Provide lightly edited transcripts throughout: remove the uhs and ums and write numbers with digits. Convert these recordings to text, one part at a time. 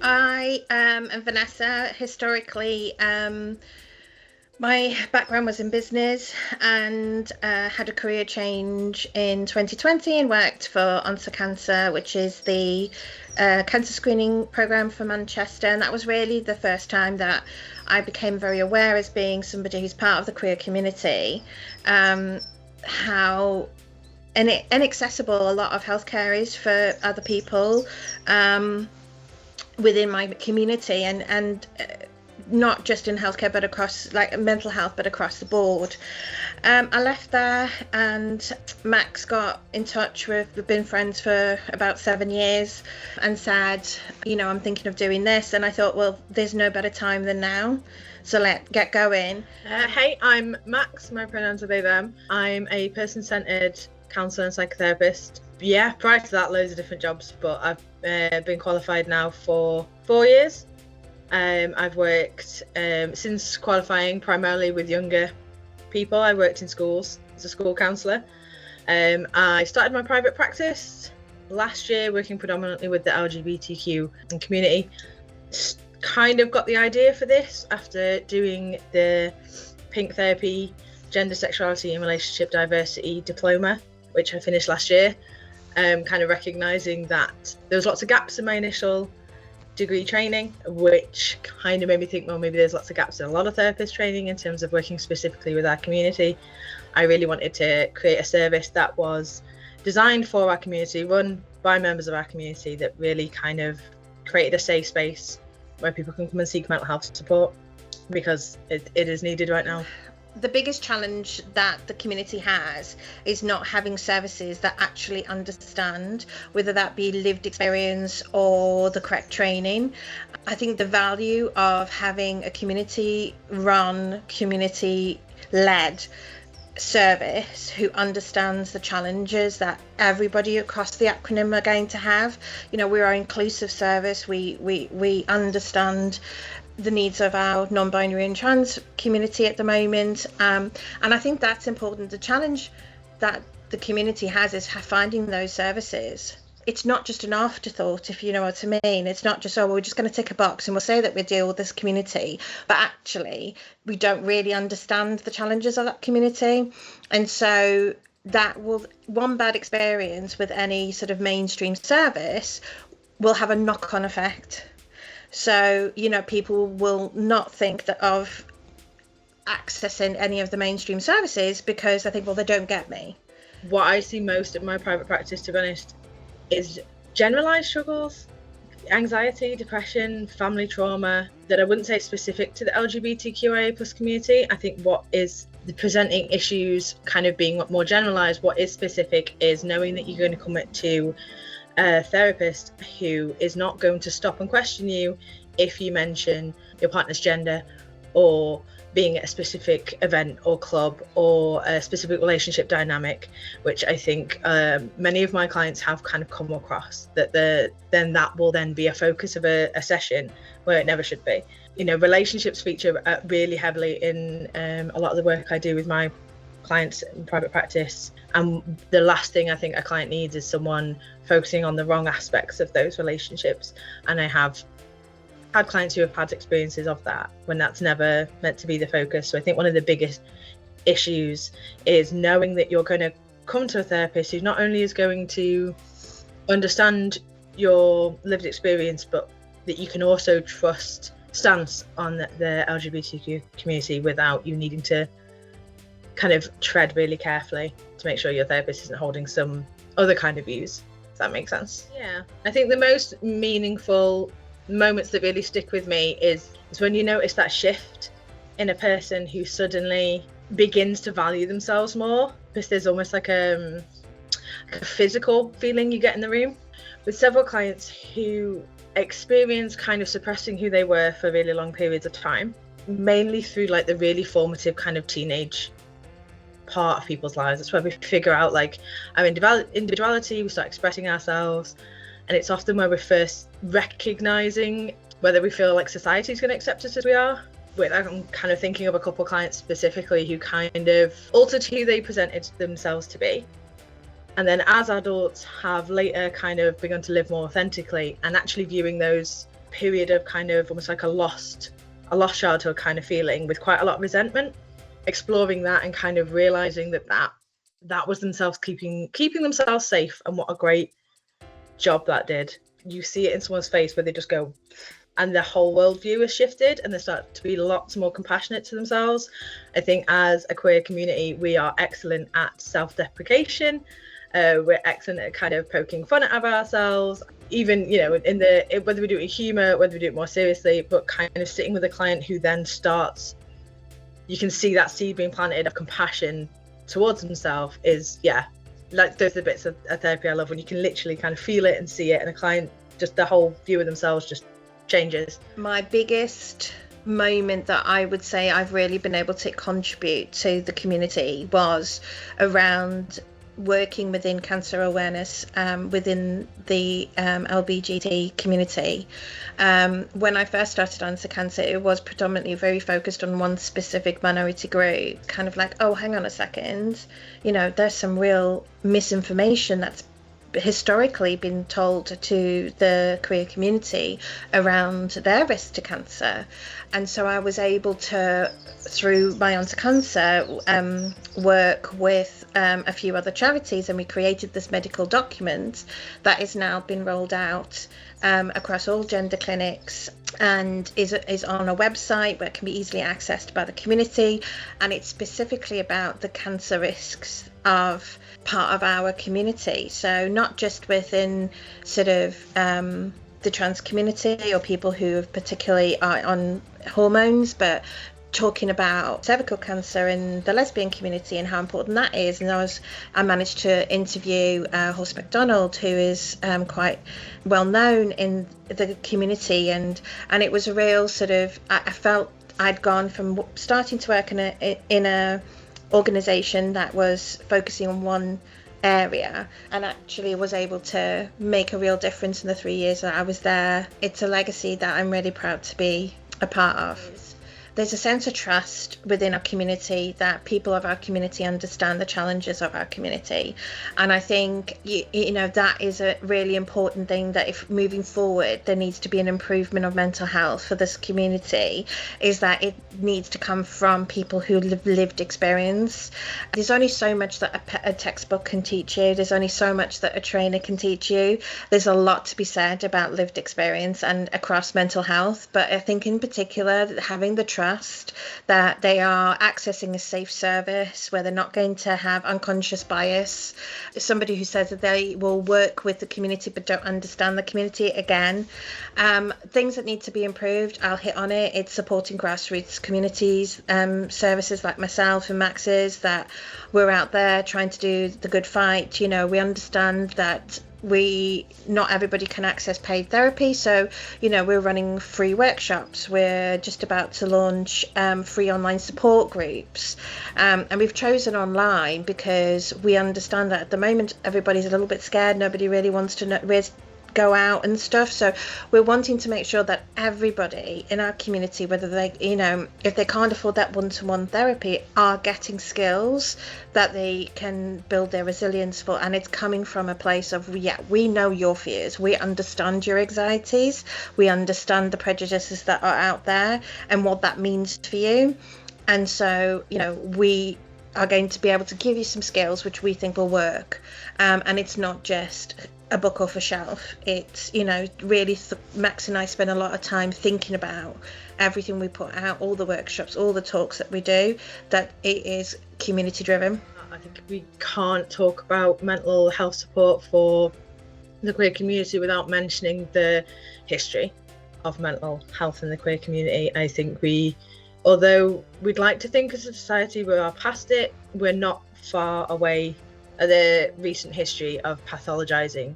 I am Vanessa. Historically, my background was in business and had a career change in 2020 and worked for Answer Cancer, which is the cancer screening program for Manchester. And that was really the first time that I became very aware, as being somebody who's part of the queer community, how inaccessible a lot of healthcare is for other people within my community, and not just in healthcare but across, like, mental health, but across the board. I left there and Max got in touch we've been friends for about 7 years, and said, I'm thinking of doing this. And I thought, well, there's no better time than now, so let's get going. Hey, I'm Max, my pronouns are they, them. I'm a person-centred counsellor and psychotherapist. Yeah, prior to that, loads of different jobs, but I've been qualified now for 4 years. I've worked since qualifying primarily with younger people. I worked in schools as a school counsellor. I started my private practice last year, working predominantly with the LGBTQ community. Kind of got the idea for this after doing the Pink Therapy Gender, Sexuality and Relationship Diversity diploma, which I finished last year. Kind of recognising that there was lots of gaps in my initial degree training, which kind of made me think, well, maybe there's lots of gaps in a lot of therapist training in terms of working specifically with our community. I really wanted to create a service that was designed for our community, run by members of our community, that really kind of created a safe space where people can come and seek mental health support, because it is needed right now. The biggest challenge that the community has is not having services that actually understand, whether that be lived experience or the correct training. I think the value of having a community-run, community-led service who understands the challenges that everybody across the acronym are going to have. We're an inclusive service. We understand the needs of our non-binary and trans community at the moment, and I think that's important. The challenge that the community has is finding those services. It's not just an afterthought, if you know what I mean. It's not just, we're just going to tick a box and we'll say that we deal with this community, but actually we don't really understand the challenges of that community. And so one bad experience with any sort of mainstream service will have a knock-on effect. So, people will not think of accessing any of the mainstream services because they think, well, they don't get me. What I see most at my private practice, to be honest, is generalised struggles, anxiety, depression, family trauma, that I wouldn't say specific to the LGBTQIA plus community. I think what is the presenting issues kind of being more generalised, what is specific is knowing that you're going to come to a therapist who is not going to stop and question you if you mention your partner's gender, or being at a specific event or club, or a specific relationship dynamic, which I think many of my clients have kind of come across, that that will then be a focus of a session where it never should be. Relationships feature really heavily in a lot of the work I do with my clients in private practice, and the last thing I think a client needs is someone focusing on the wrong aspects of those relationships. And I have had clients who have had experiences of that when that's never meant to be the focus. So I think one of the biggest issues is knowing that you're going to come to a therapist who not only is going to understand your lived experience, but that you can also trust stance on the LGBTQ community without you needing to kind of tread really carefully to make sure your therapist isn't holding some other kind of views. Does that make sense? Yeah. I think the most meaningful moments that really stick with me is when you notice that shift in a person who suddenly begins to value themselves more, because there's almost like a physical feeling you get in the room. With several clients who experience kind of suppressing who they were for really long periods of time, mainly through like the really formative kind of teenage part of people's lives. That's where we figure out like our individuality, we start expressing ourselves, and it's often where we're first recognizing whether we feel like society is going to accept us as we are. I'm kind of thinking of a couple of clients specifically who kind of altered who they presented themselves to be, and then as adults have later kind of begun to live more authentically and actually viewing those period of kind of almost like a lost childhood kind of feeling, with quite a lot of resentment, exploring that and kind of realizing that was themselves keeping themselves safe, and what a great job that did. You see it in someone's face where they just go, and their whole worldview has shifted, and they start to be lots more compassionate to themselves. I think as a queer community, we are excellent at self-deprecation. We're excellent at kind of poking fun at ourselves, even, you know, whether we do it with humour, whether we do it more seriously, but kind of sitting with a client who then starts, you can see that seed being planted of compassion towards themselves is, yeah, like those are the bits of therapy I love, when you can literally kind of feel it and see it, and a client, just the whole view of themselves just changes. My biggest moment that I would say I've really been able to contribute to the community was around working within cancer awareness within the LGBT community. When I first started Answer Cancer, it was predominantly very focused on one specific minority group, kind of like, oh, hang on a second, you know, there's some real misinformation that's historically been told to the queer community around their risk to cancer. And so I was able to, through my Answer Cancer, work with a few other charities, and we created this medical document that has now been rolled out across all gender clinics, and is on a website where it can be easily accessed by the community. And it's specifically about the cancer risks of part of our community, so not just within sort of the trans community or people who have particularly are on hormones, but talking about cervical cancer in the lesbian community and how important that is. And I managed to interview Horst MacDonald, who is quite well known in the community, and it was a real sort of, I felt I'd gone from starting to work in a organisation that was focusing on one area, and actually was able to make a real difference in the 3 years that I was there. It's a legacy that I'm really proud to be a part of. There's a sense of trust within our community that people of our community understand the challenges of our community. And I think, you know, that is a really important thing, that if moving forward there needs to be an improvement of mental health for this community, is that it needs to come from people who have lived experience. There's only so much that a textbook can teach you. There's only so much that a trainer can teach you. There's a lot to be said about lived experience and across mental health. But I think in particular, having the trust that they are accessing a safe service where they're not going to have unconscious bias. Somebody who says that they will work with the community but don't understand the community, again, things that need to be improved, I'll hit on it. It's supporting grassroots communities, services like myself and Max's, that we're out there trying to do the good fight. You know, we understand that not everybody can access paid therapy, so, you know, we're running free workshops. We're just about to launch free online support groups, and we've chosen online because we understand that at the moment everybody's a little bit scared. Nobody really wants to go out and stuff, so we're wanting to make sure that everybody in our community, whether they, you know, if they can't afford that one-to-one therapy, are getting skills that they can build their resilience for. And it's coming from a place of, yeah, we know your fears, we understand your anxieties, we understand the prejudices that are out there and what that means for you. And so, you know, we are going to be able to give you some skills which we think will work, and it's not just a book off a shelf. It's, you know, really Max and I spend a lot of time thinking about everything we put out, all the workshops, all the talks that we do, that it is community driven. I think we can't talk about mental health support for the queer community without mentioning the history of mental health in the queer community. I think although we'd like to think as a society we are past it, we're not far away. The recent history of pathologizing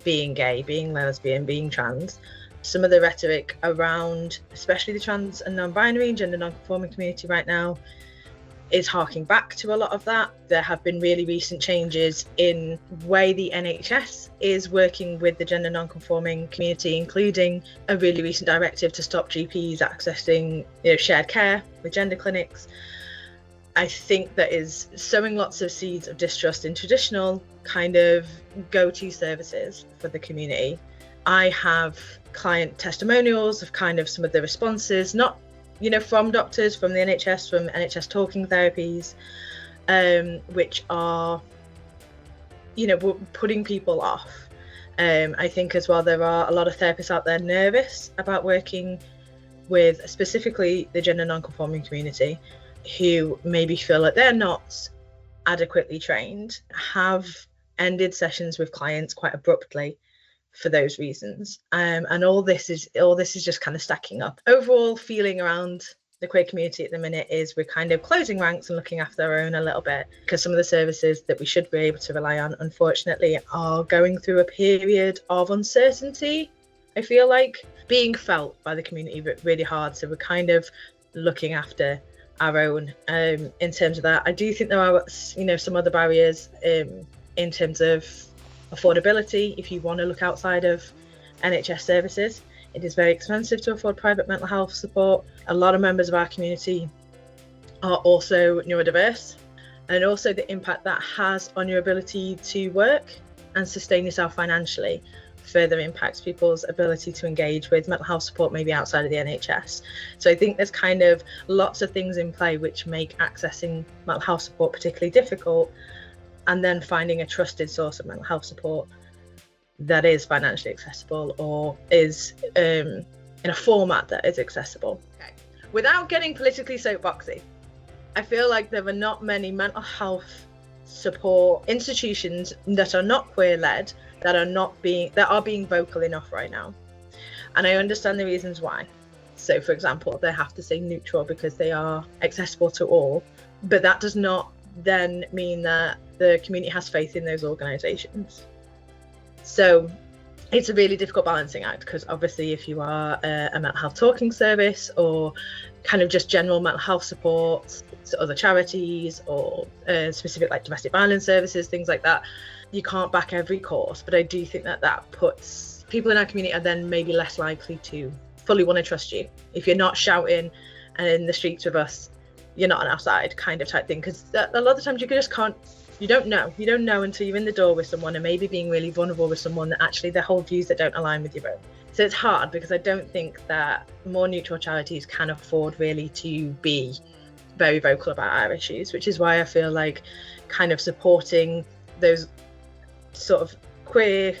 being gay, being lesbian, being trans. Some of the rhetoric around, especially the trans and non-binary and gender non-conforming community right now, is harking back to a lot of that. There have been really recent changes in the way the NHS is working with the gender non-conforming community, including a really recent directive to stop GPs accessing, you know, shared care with gender clinics. I think that is sowing lots of seeds of distrust in traditional kind of go-to services for the community. I have client testimonials of kind of some of the responses, not, from doctors, from the NHS, from NHS talking therapies, which are, putting people off. I think as well, there are a lot of therapists out there nervous about working with specifically the gender non-conforming community, who maybe feel like they're not adequately trained, have ended sessions with clients quite abruptly for those reasons, and all this is just kind of stacking up. Overall feeling around the queer community at the minute is we're kind of closing ranks and looking after our own a little bit, because some of the services that we should be able to rely on, unfortunately, are going through a period of uncertainty. I feel like being felt by the community really hard, so we're kind of looking after our own in terms of that. I do think there are some other barriers in terms of affordability. If you want to look outside of NHS services, it is very expensive to afford private mental health support. A lot of members of our community are also neurodiverse, and also the impact that has on your ability to work and sustain yourself financially further impacts people's ability to engage with mental health support maybe outside of the NHS. So I think there's kind of lots of things in play which make accessing mental health support particularly difficult, and then finding a trusted source of mental health support that is financially accessible or is in a format that is accessible. Okay. Without getting politically soapboxy, I feel like there are not many mental health support institutions that are not queer-led that are being vocal enough right now. And I understand the reasons why. So, for example, they have to say neutral because they are accessible to all, but that does not then mean that the community has faith in those organisations. So it's a really difficult balancing act, because obviously if you are a mental health talking service or kind of just general mental health support to other charities or specific like domestic violence services, things like that, you can't back every cause. But I do think that puts people in our community are then maybe less likely to fully want to trust you. If you're not shouting and in the streets with us, you're not on our side kind of type thing, because a lot of the times you don't know until you're in the door with someone and maybe being really vulnerable with someone that actually they hold views that don't align with your own. So it's hard, because I don't think that more neutral charities can afford really to be very vocal about our issues, which is why I feel like kind of supporting those sort of queer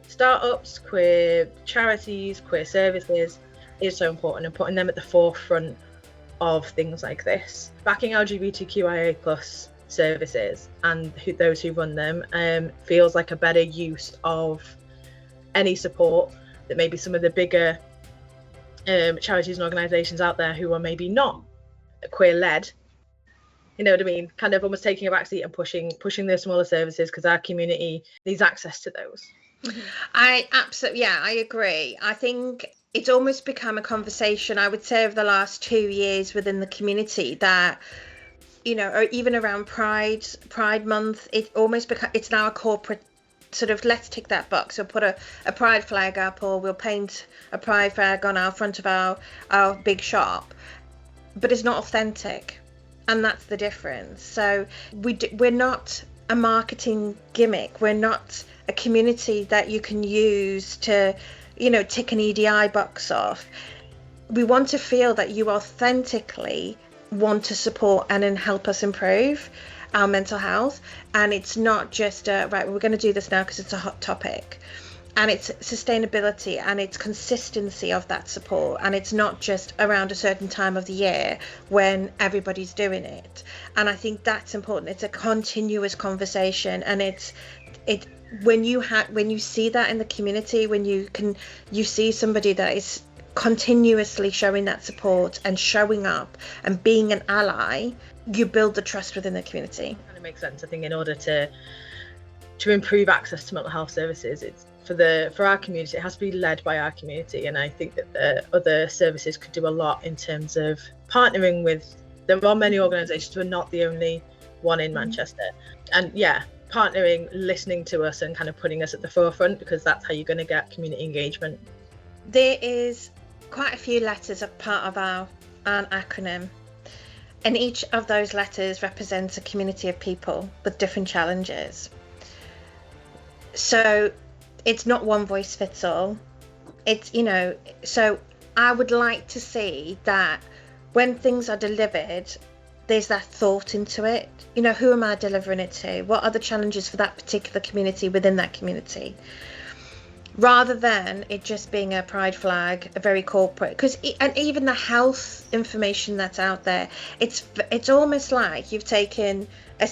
startups, queer charities, queer services is so important, and putting them at the forefront of things like this. Backing LGBTQIA+ services and those who run them feels like a better use of any support that maybe some of the bigger charities and organisations out there who are maybe not queer-led, you know what I mean, kind of almost taking a backseat and pushing those smaller services, because our community needs access to those. I agree. I think it's almost become a conversation, I would say, over the last 2 years within the community that, or even around Pride Month, it almost it's now a corporate sort of, let's tick that box. We'll put a Pride flag up, or we'll paint a Pride flag on our front of our big shop, but it's not authentic, and that's the difference. So we're not a marketing gimmick. We're not a community that you can use to, tick an EDI box off. We want to feel that you authentically want to support and then help us improve our mental health, and it's not just right, we're going to do this now because it's a hot topic. And it's sustainability and it's consistency of that support, and it's not just around a certain time of the year when everybody's doing it. And I think that's important. It's a continuous conversation, and it's when you see that in the community, when you see somebody that is continuously showing that support and showing up and being an ally, you build the trust within the community. And it makes sense. I think in order to improve access to mental health services, it's for our community, it has to be led by our community. And I think that the other services could do a lot in terms of partnering with. There are many organisations, we're not the only one in Manchester, and partnering, listening to us and kind of putting us at the forefront, because that's how you're going to get community engagement. There is quite a few letters as part of our acronym, and each of those letters represents a community of people with different challenges. So it's not one voice fits all. It's, so I would like to see that when things are delivered, there's that thought into it. Who am I delivering it to? What are the challenges for that particular community within that community? Rather than it just being a pride flag, a very corporate, and even the health information that's out there, it's almost like you've taken a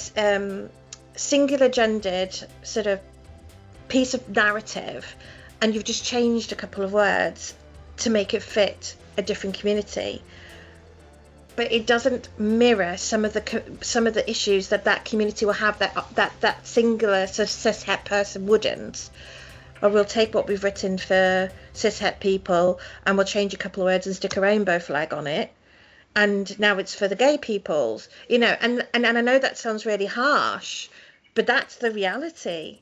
singular gendered sort of piece of narrative and you've just changed a couple of words to make it fit a different community, but it doesn't mirror some of the issues that community will have that singular sort of cishet person wouldn't. Or we'll take what we've written for cishet people and we'll change a couple of words and stick a rainbow flag on it, and now it's for the gay peoples, and I know that sounds really harsh, but that's the reality,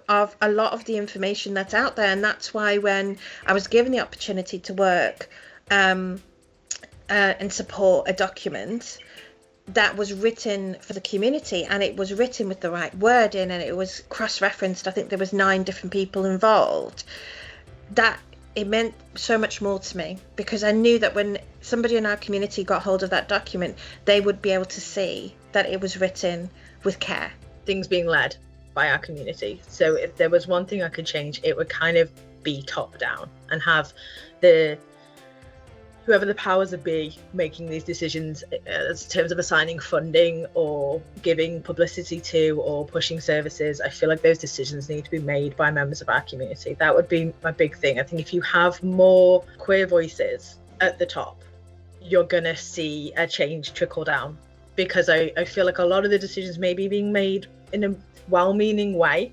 of a lot of the information that's out there. And that's why when I was given the opportunity to work and support a document that was written for the community, and it was written with the right wording, and it was cross-referenced, I think there was 9 different people involved, that it meant so much more to me, because I knew that when somebody in our community got hold of that document, they would be able to see that it was written with care. Things being led by our community. So if there was one thing I could change, it would kind of be top down and have whoever the powers that be making these decisions in terms of assigning funding or giving publicity to or pushing services. I feel like those decisions need to be made by members of our community. That would be my big thing. I think if you have more queer voices at the top, you're gonna see a change trickle down, because I feel like a lot of the decisions may be being made in a well-meaning way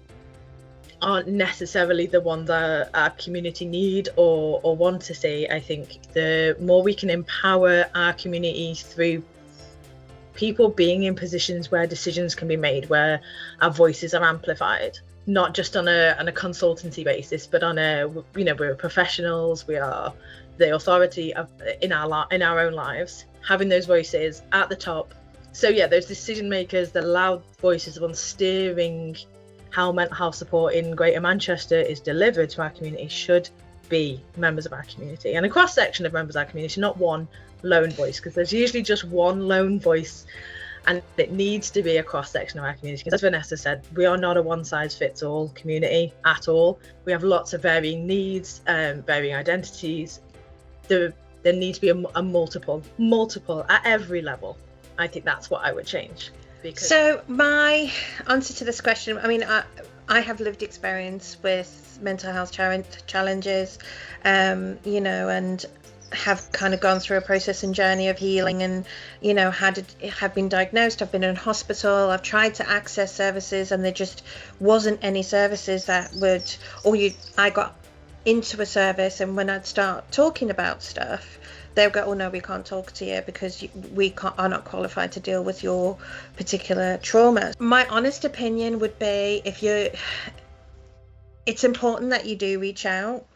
aren't necessarily the ones our community need or want to see. I think the more we can empower our community through people being in positions where decisions can be made, where our voices are amplified, not just on a consultancy basis, but on we're professionals, we are the authority in our own lives, having those voices at the top. So yeah, those decision makers, the loud voices on steering how mental health support in Greater Manchester is delivered to our community should be members of our community, and a cross section of members of our community, not one lone voice, because there's usually just one lone voice, and it needs to be a cross section of our community. Because as Vanessa said, we are not a one size fits all community at all. We have lots of varying needs, varying identities. There need to be a multiple at every level. I think that's what I would change. So my answer to this question, I mean, I have lived experience with mental health challenges, and have kind of gone through a process and journey of healing, and have been diagnosed. I've been in hospital. I've tried to access services, and there just wasn't any services that would, I got into a service, and when I'd start talking about stuff, they'll go, oh no, we can't talk to you because are not qualified to deal with your particular trauma. My honest opinion would be, it's important that you do reach out.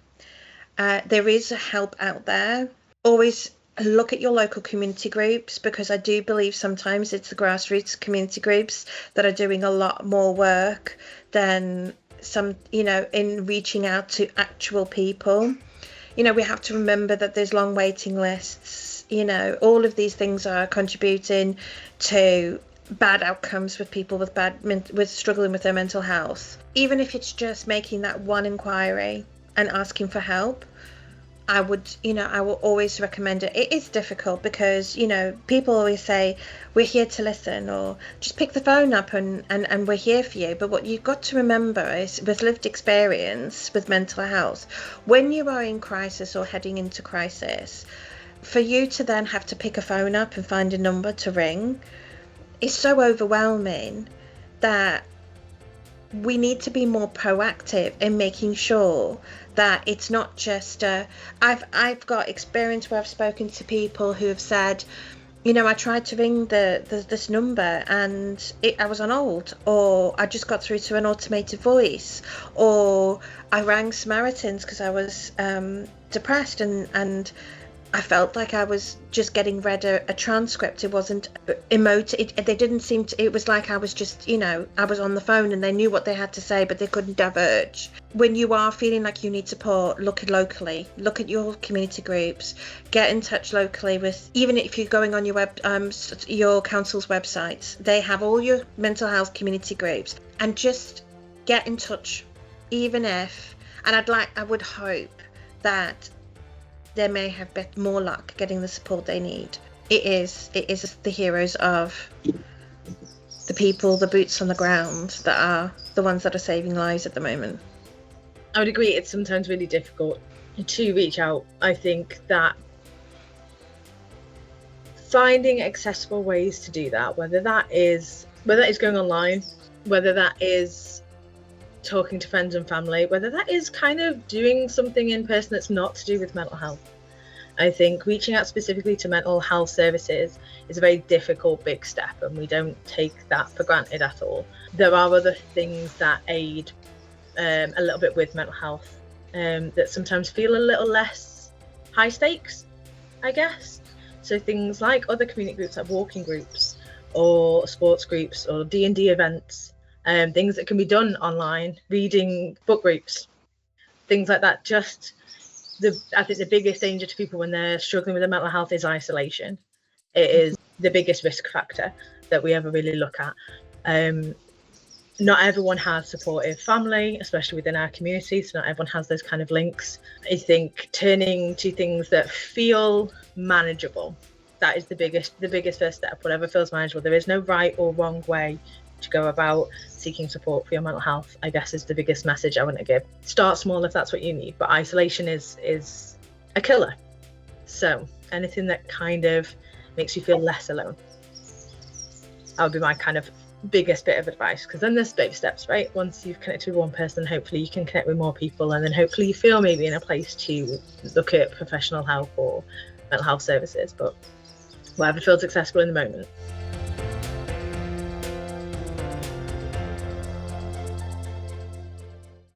There is help out there. Always look at your local community groups, because I do believe sometimes it's the grassroots community groups that are doing a lot more work than some, in reaching out to actual people. We have to remember that there's long waiting lists. All of these things are contributing to bad outcomes with people with struggling with their mental health. Even if it's just making that one inquiry and asking for help, I will always recommend it. It is difficult because, people always say, we're here to listen, or just pick the phone up and we're here for you. But what you've got to remember is, with lived experience with mental health, when you are in crisis or heading into crisis, for you to then have to pick a phone up and find a number to ring is so overwhelming that we need to be more proactive in making sure that it's not just I've got experience where I've spoken to people who have said, I tried to ring this number and I was on hold, or I just got through to an automated voice, or I rang Samaritans because I was depressed, and I felt like I was just getting read a transcript. It wasn't emotive. They didn't seem to, it was like I was just, I was on the phone and they knew what they had to say, but they couldn't diverge. When you are feeling like you need support, look locally, look at your community groups, get in touch locally with, even if you're going on your council's websites, they have all your mental health community groups, and just get in touch, even if, and I would hope that they may have more luck getting the support they need. It is the heroes of the people, the boots on the ground, that are the ones that are saving lives at the moment. I would agree, it's sometimes really difficult to reach out. I think that finding accessible ways to do that, whether that is going online, whether that is talking to friends and family, whether that is kind of doing something in person that's not to do with mental health. I think reaching out specifically to mental health services is a very difficult big step, and we don't take that for granted at all. There are other things that aid a little bit with mental health that sometimes feel a little less high stakes, I guess. So things like other community groups, like walking groups or sports groups or D&D events, things that can be done online, reading book groups, things like that. I think the biggest danger to people when they're struggling with their mental health is isolation. It is the biggest risk factor that we ever really look at. Not everyone has supportive family, especially within our community, so not everyone has those kind of links. I think turning to things that feel manageable, that is the biggest first step. Whatever feels manageable. There is no right or wrong way to go about seeking support for your mental health, I guess, is the biggest message I want to give. Start small if that's what you need, but isolation is a killer. So anything that kind of makes you feel less alone, that would be my kind of biggest bit of advice, because then there's baby steps, right? Once you've connected with one person, hopefully you can connect with more people, and then hopefully you feel maybe in a place to look at professional help or mental health services, but whatever feels accessible in the moment.